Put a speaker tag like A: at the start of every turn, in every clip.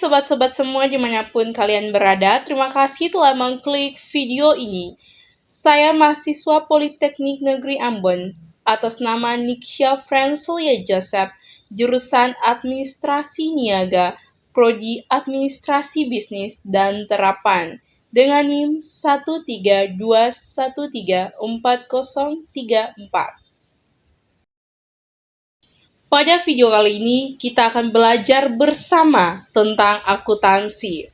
A: sobat-sobat semua dimanapun kalian berada, terima kasih telah mengklik video ini. Saya mahasiswa Politeknik Negeri Ambon, atas nama Niksha Francelia Joseph, jurusan Administrasi Niaga, Prodi Administrasi Bisnis dan Terapan, dengan NIM 132134034. Pada video kali ini, kita akan belajar bersama tentang akuntansi,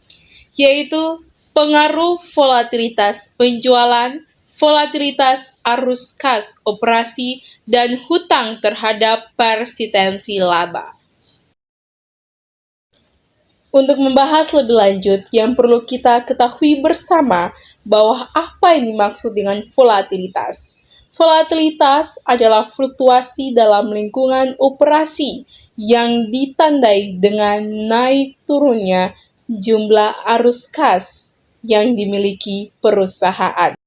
A: yaitu pengaruh volatilitas penjualan, volatilitas arus kas operasi, dan hutang terhadap persistensi laba. Untuk membahas lebih lanjut, yang perlu kita ketahui bersama bahwa apa yang dimaksud dengan volatilitas. Volatilitas adalah fluktuasi dalam lingkungan operasi yang ditandai dengan naik turunnya jumlah arus kas yang dimiliki perusahaan.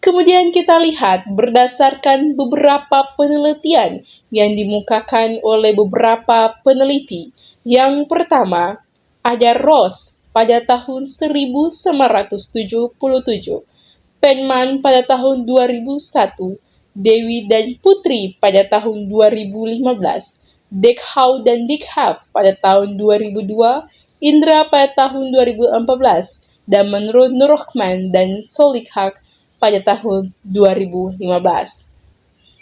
A: Kemudian kita lihat berdasarkan beberapa penelitian yang dimukakan oleh beberapa peneliti. Yang pertama, ada Ross pada tahun 1977, Penman pada tahun 2001, Dewi dan Putri pada tahun 2015, Dekau dan Dikhav pada tahun 2002, Indra pada tahun 2014, dan menurut Nurrohman dan Solikhak pada tahun 2015.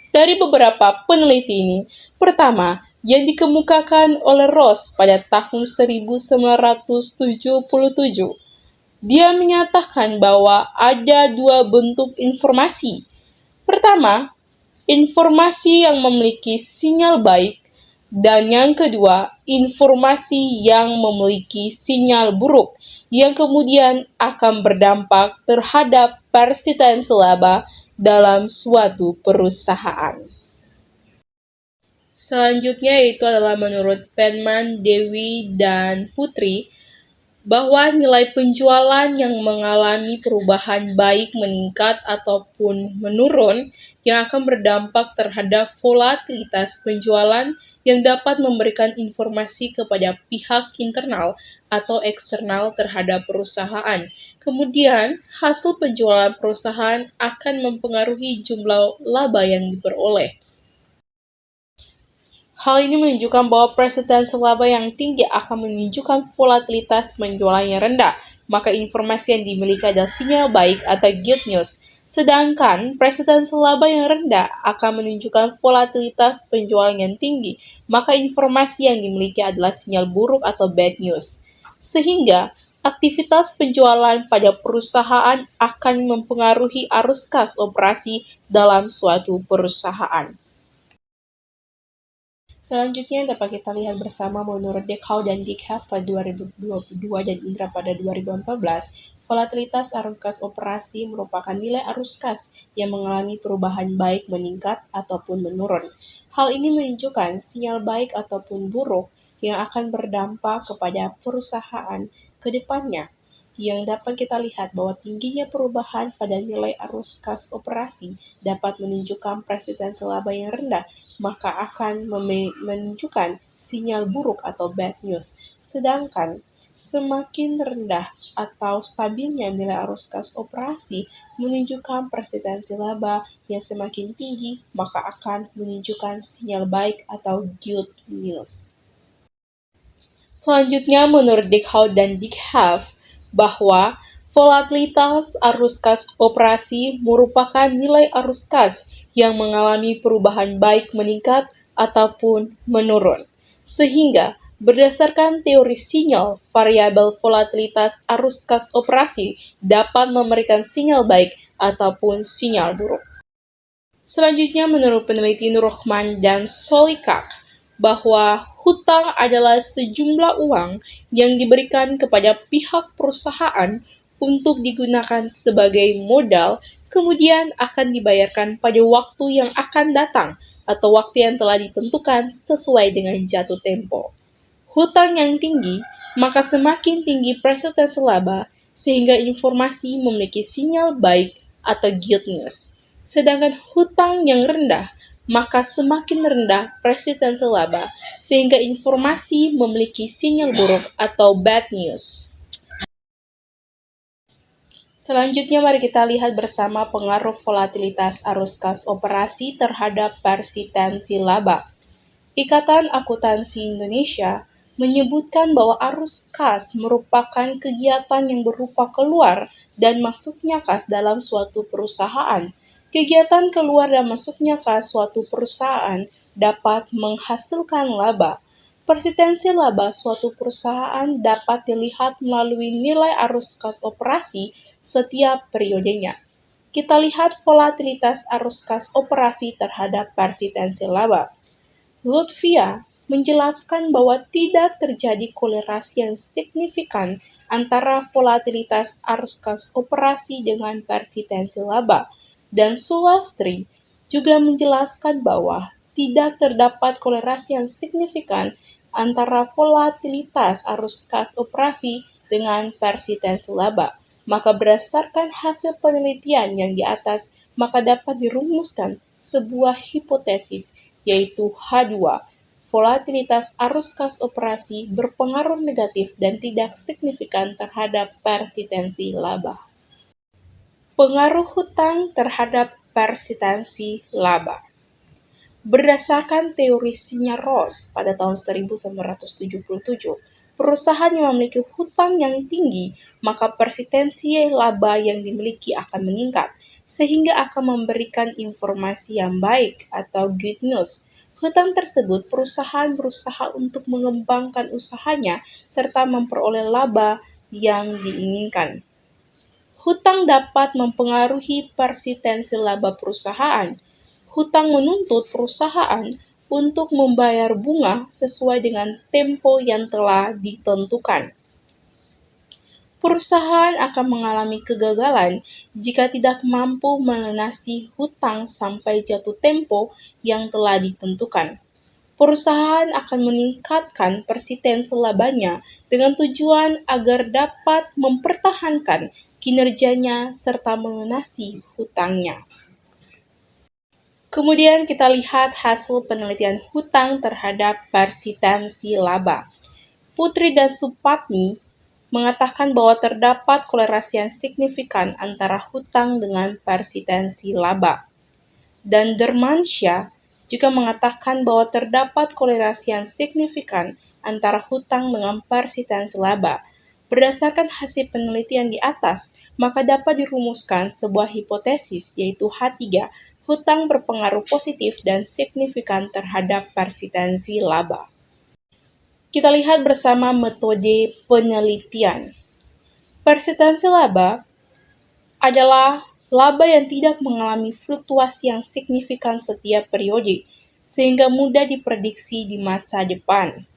A: Dari beberapa peneliti ini, pertama, yang dikemukakan oleh Ross pada tahun 1977, dia menyatakan bahwa ada dua bentuk informasi. Pertama, informasi yang memiliki sinyal baik, dan yang kedua, informasi yang memiliki sinyal buruk, yang kemudian akan berdampak terhadap persistensi laba dalam suatu perusahaan. Selanjutnya itu adalah menurut Penman, Dewi, dan Putri, bahwa nilai penjualan yang mengalami perubahan baik meningkat ataupun menurun yang akan berdampak terhadap volatilitas penjualan yang dapat memberikan informasi kepada pihak internal atau eksternal terhadap perusahaan. Kemudian, hasil penjualan perusahaan akan mempengaruhi jumlah laba yang diperoleh. Hal ini menunjukkan bahwa persistensi laba yang tinggi akan menunjukkan volatilitas penjualan yang rendah, maka informasi yang dimiliki adalah sinyal baik atau good news. Sedangkan persistensi laba yang rendah akan menunjukkan volatilitas penjualan yang tinggi, maka informasi yang dimiliki adalah sinyal buruk atau bad news. Sehingga aktivitas penjualan pada perusahaan akan mempengaruhi arus kas operasi dalam suatu perusahaan. Selanjutnya dapat kita lihat bersama menurut Dekau dan Dikhav pada 2022 dan Indra pada 2014, volatilitas arus kas operasi merupakan nilai arus kas yang mengalami perubahan baik meningkat ataupun menurun. Hal ini menunjukkan sinyal baik ataupun buruk yang akan berdampak kepada perusahaan ke depannya. Yang dapat kita lihat bahwa tingginya perubahan pada nilai arus kas operasi dapat menunjukkan persistensi laba yang rendah, maka akan menunjukkan sinyal buruk atau bad news. Sedangkan semakin rendah atau stabilnya nilai arus kas operasi menunjukkan persistensi laba yang semakin tinggi, maka akan menunjukkan sinyal baik atau good news. Selanjutnya menurut Dekau dan Dikhav, bahwa volatilitas arus kas operasi merupakan nilai arus kas yang mengalami perubahan baik meningkat ataupun menurun. Sehingga berdasarkan teori sinyal, variabel volatilitas arus kas operasi dapat memberikan sinyal baik ataupun sinyal buruk. Selanjutnya menurut peneliti Nurrohman dan Solikhak, bahwa hutang adalah sejumlah uang yang diberikan kepada pihak perusahaan untuk digunakan sebagai modal, kemudian akan dibayarkan pada waktu yang akan datang atau waktu yang telah ditentukan sesuai dengan jatuh tempo. Hutang yang tinggi, maka semakin tinggi persistensi laba, sehingga informasi memiliki sinyal baik atau good news. Sedangkan hutang yang rendah, maka semakin rendah persentase laba, sehingga informasi memiliki sinyal buruk atau bad news. Selanjutnya mari kita lihat bersama pengaruh volatilitas arus kas operasi terhadap persistensi laba. Ikatan Akuntansi Indonesia menyebutkan bahwa arus kas merupakan kegiatan yang berupa keluar dan masuknya kas dalam suatu perusahaan. Kegiatan keluar dan masuknya kas suatu perusahaan dapat menghasilkan laba. Persistensi laba suatu perusahaan dapat dilihat melalui nilai arus kas operasi setiap periodenya. Kita lihat volatilitas arus kas operasi terhadap persistensi laba. Lutfia menjelaskan bahwa tidak terjadi kolerasi yang signifikan antara volatilitas arus kas operasi dengan persistensi laba, dan Sulastri juga menjelaskan bahwa tidak terdapat kolerasi yang signifikan antara volatilitas arus kas operasi dengan persistensi laba. Maka berdasarkan hasil penelitian yang di atas, maka dapat dirumuskan sebuah hipotesis, yaitu H2, volatilitas arus kas operasi berpengaruh negatif dan tidak signifikan terhadap persistensi laba. Pengaruh hutang terhadap persistensi laba. Berdasarkan teori Sinyar-Ross pada tahun 1977, perusahaan yang memiliki hutang yang tinggi, maka persistensi laba yang dimiliki akan meningkat, sehingga akan memberikan informasi yang baik atau good news. Hutang tersebut perusahaan berusaha untuk mengembangkan usahanya serta memperoleh laba yang diinginkan. Hutang dapat mempengaruhi persistensi laba perusahaan. Hutang menuntut perusahaan untuk membayar bunga sesuai dengan tempo yang telah ditentukan. Perusahaan akan mengalami kegagalan jika tidak mampu melunasi hutang sampai jatuh tempo yang telah ditentukan. Perusahaan akan meningkatkan persentase labanya dengan tujuan agar dapat mempertahankan kinerjanya serta melunasi hutangnya. Kemudian kita lihat hasil penelitian hutang terhadap persistensi laba. Putri dan Supatmi mengatakan bahwa terdapat kolerasi yang signifikan antara hutang dengan persistensi laba. Dan Dermansyah juga mengatakan bahwa terdapat kolerasi yang signifikan antara hutang dengan persistensi laba. Berdasarkan hasil penelitian di atas, maka dapat dirumuskan sebuah hipotesis, yaitu H3, hutang berpengaruh positif dan signifikan terhadap persistensi laba. Kita lihat bersama metode penelitian. Persistensi laba adalah laba yang tidak mengalami fluktuasi yang signifikan setiap periode, sehingga mudah diprediksi di masa depan.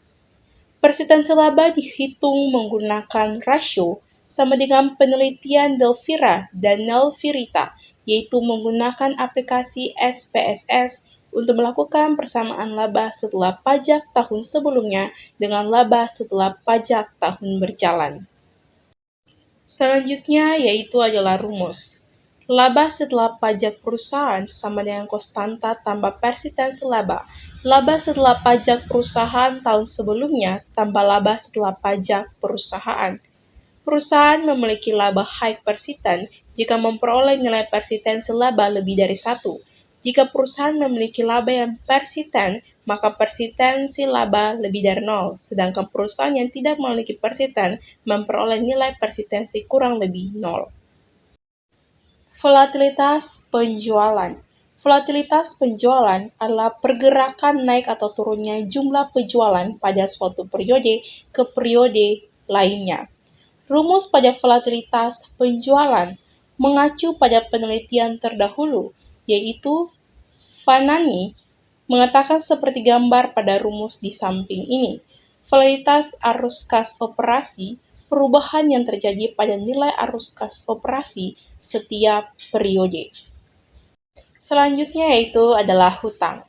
A: Persistensi laba dihitung menggunakan rasio sama dengan penelitian Delvira dan Nelvirita, yaitu menggunakan aplikasi SPSS untuk melakukan persamaan laba setelah pajak tahun sebelumnya dengan laba setelah pajak tahun berjalan. Selanjutnya yaitu adalah rumus. Laba setelah pajak perusahaan sama dengan konstanta tambah persistensi laba. Laba setelah pajak perusahaan tahun sebelumnya tambah laba setelah pajak perusahaan. Perusahaan memiliki laba high persisten jika memperoleh nilai persistensi laba lebih dari 1. Jika perusahaan memiliki laba yang persisten, maka persistensi laba lebih dari 0, sedangkan perusahaan yang tidak memiliki persisten memperoleh nilai persistensi kurang lebih 0. Volatilitas penjualan. Volatilitas penjualan adalah pergerakan naik atau turunnya jumlah penjualan pada suatu periode ke periode lainnya. Rumus pada volatilitas penjualan mengacu pada penelitian terdahulu, yaitu Vanani mengatakan seperti gambar pada rumus di samping ini. Volatilitas arus kas operasi, perubahan yang terjadi pada nilai arus kas operasi setiap periode. Selanjutnya yaitu adalah hutang.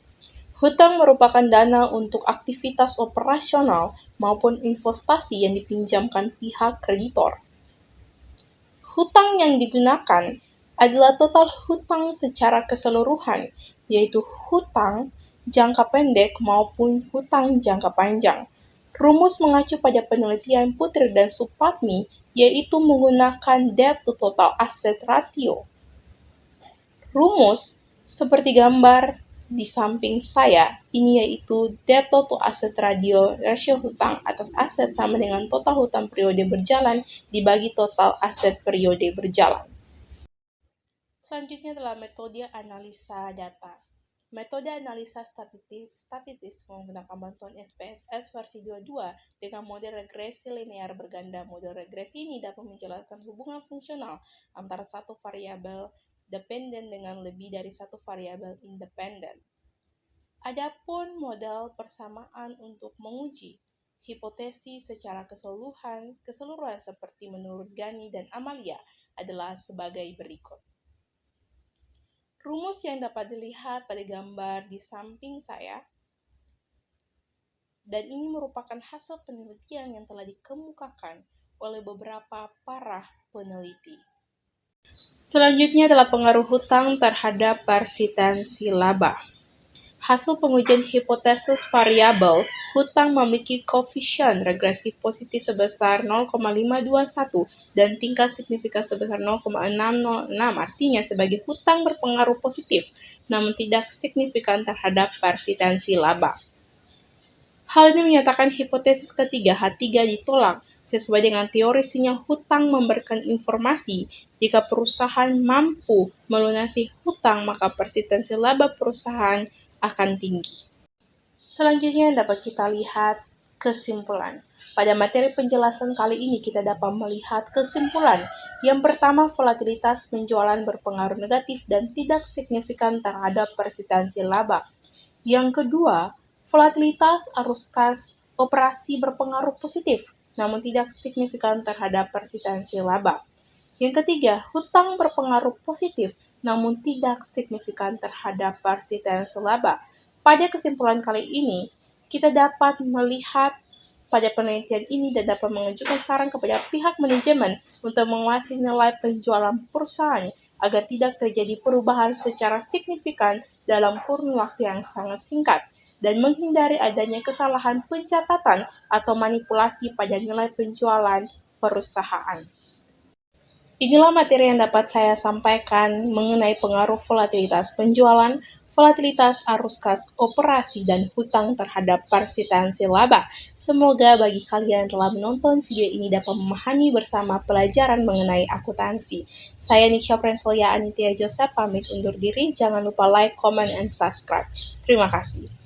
A: Hutang merupakan dana untuk aktivitas operasional maupun investasi yang dipinjamkan pihak kreditor. Hutang yang digunakan adalah total hutang secara keseluruhan, yaitu hutang jangka pendek maupun hutang jangka panjang. Rumus mengacu pada penelitian Putri dan Supatmi, yaitu menggunakan debt to total asset ratio. Rumus seperti gambar di samping saya, ini yaitu debt to asset ratio hutang atas aset sama dengan total hutang periode berjalan dibagi total aset periode berjalan. Selanjutnya adalah metode analisa data. Metode analisa statistis menggunakan bantuan SPSS versi 22 dengan model regresi linear berganda. Model regresi ini dapat menjelaskan hubungan fungsional antara satu variabel dependen dengan lebih dari satu variabel independen. Adapun model persamaan untuk menguji hipotesis secara keseluruhan seperti menurut Ghani dan Amalia adalah sebagai berikut. Rumus yang dapat dilihat pada gambar di samping saya, dan ini merupakan hasil penelitian yang telah dikemukakan oleh beberapa para peneliti. Selanjutnya adalah pengaruh hutang terhadap persistensi laba. Hasil pengujian hipotesis variabel hutang memiliki koefisien regresi positif sebesar 0,521 dan tingkat signifikan sebesar 0,606, artinya sebagai hutang berpengaruh positif, namun tidak signifikan terhadap persistensi laba. Hal ini menyatakan hipotesis ketiga H3 ditolak, sesuai dengan teori sinyal hutang memberikan informasi jika perusahaan mampu melunasi hutang maka persistensi laba perusahaan akan tinggi. Selanjutnya dapat kita lihat kesimpulan. Pada materi penjelasan kali ini kita dapat melihat kesimpulan. Yang pertama, volatilitas penjualan berpengaruh negatif dan tidak signifikan terhadap persistensi laba. Yang kedua, volatilitas arus kas operasi berpengaruh positif, namun tidak signifikan terhadap persistensi laba. Yang ketiga, hutang berpengaruh positif, namun tidak signifikan terhadap persistensi laba. Pada kesimpulan kali ini, kita dapat melihat pada penelitian ini dan dapat mengajukan saran kepada pihak manajemen untuk menguasai nilai penjualan perusahaan agar tidak terjadi perubahan secara signifikan dalam kurun waktu yang sangat singkat dan menghindari adanya kesalahan pencatatan atau manipulasi pada nilai penjualan perusahaan. Inilah materi yang dapat saya sampaikan mengenai pengaruh volatilitas penjualan, volatilitas arus kas operasi, dan hutang terhadap persistensi laba. Semoga bagi kalian yang telah menonton video ini dapat memahami bersama pelajaran mengenai akuntansi. Saya Nisha Francelia Anitya Joseph pamit undur diri. Jangan lupa like, comment, and subscribe. Terima kasih.